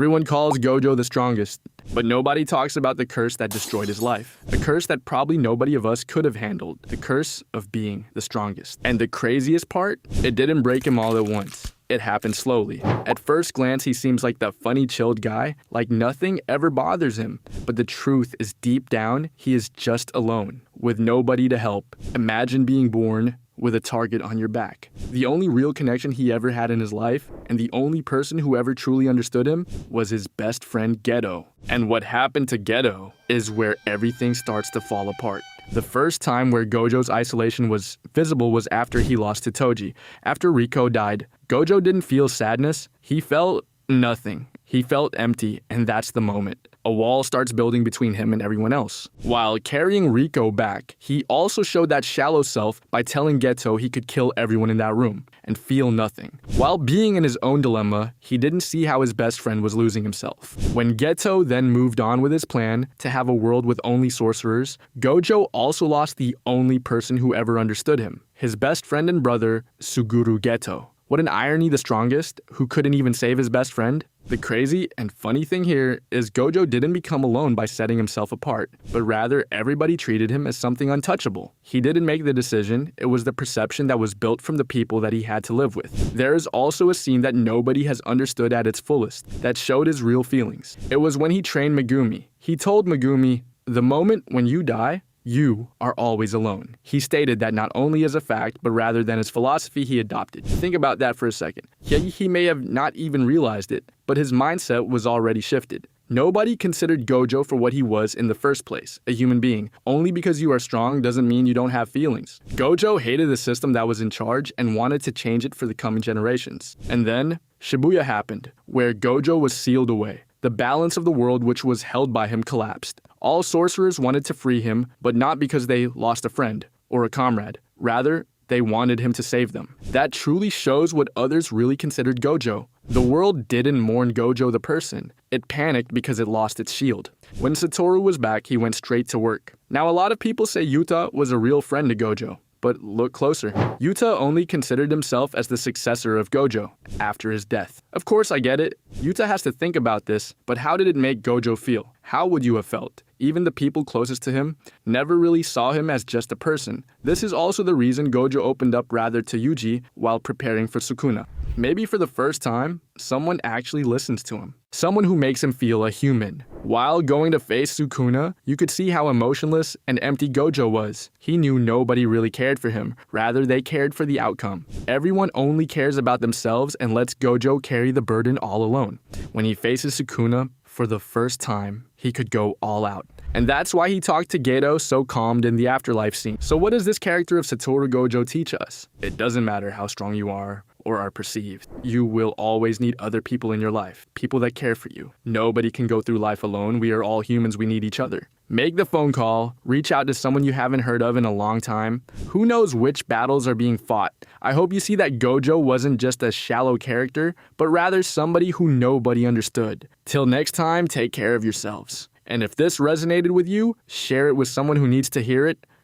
Everyone calls Gojo the strongest, but nobody talks about the curse that destroyed his life. A curse that probably nobody of us could have handled. The curse of being the strongest. And the craziest part? It didn't break him all at once. It happened slowly. At first glance, he seems like the funny, chilled guy, like nothing ever bothers him. But the truth is deep down, he is just alone, with nobody to help. Imagine being born with a target on your back. The only real connection he ever had in his life, and the only person who ever truly understood him, was his best friend Geto. And what happened to Geto is where everything starts to fall apart. The first time where Gojo's isolation was visible was after he lost to Toji. After Riko died, Gojo didn't feel sadness, he felt nothing. He felt empty, and that's the moment. A wall starts building between him and everyone else. While carrying Riko back, he also showed that shallow self by telling Geto he could kill everyone in that room and feel nothing. While being in his own dilemma, he didn't see how his best friend was losing himself. When Geto then moved on with his plan to have a world with only sorcerers, Gojo also lost the only person who ever understood him, his best friend and brother, Suguru Geto. What an irony, the strongest, who couldn't even save his best friend? The crazy and funny thing here is Gojo didn't become alone by setting himself apart, but rather everybody treated him as something untouchable. He didn't make the decision, it was the perception that was built from the people that he had to live with. There is also a scene that nobody has understood at its fullest, that showed his real feelings. It was when he trained Megumi. He told Megumi, "The moment when you die, you are always alone." He stated that not only as a fact, but rather than his philosophy he adopted. Think about that for a second. He may have not even realized it, but his mindset was already shifted. Nobody considered Gojo for what he was in the first place, a human being. Only because you are strong doesn't mean you don't have feelings. Gojo hated the system that was in charge and wanted to change it for the coming generations. And then, Shibuya happened, where Gojo was sealed away. The balance of the world which was held by him collapsed. All sorcerers wanted to free him, but not because they lost a friend or a comrade. Rather, they wanted him to save them. That truly shows what others really considered Gojo. The world didn't mourn Gojo the person. It panicked because it lost its shield. When Satoru was back, he went straight to work. Now, a lot of people say Yuta was a real friend to Gojo. But look closer. Yuta only considered himself as the successor of Gojo after his death. Of course, I get it. Yuta has to think about this, but how did it make Gojo feel? How would you have felt? Even the people closest to him never really saw him as just a person. This is also the reason Gojo opened up rather to Yuji while preparing for Sukuna. Maybe for the first time, someone actually listens to him. Someone who makes him feel a human. While going to face Sukuna, you could see how emotionless and empty Gojo was. He knew nobody really cared for him. Rather, they cared for the outcome. Everyone only cares about themselves and lets Gojo carry the burden all alone. When he faces Sukuna, for the first time, he could go all out. And that's why he talked to Geto so calmed in the afterlife scene. So what does this character of Satoru Gojo teach us? It doesn't matter how strong you are or are perceived. You will always need other people in your life, people that care for you. Nobody can go through life alone. We are all humans, we need each other. Make the phone call, reach out to someone you haven't heard of in a long time. Who knows which battles are being fought? I hope you see that Gojo wasn't just a shallow character, but rather somebody who nobody understood. Till next time, take care of yourselves. And if this resonated with you, share it with someone who needs to hear it.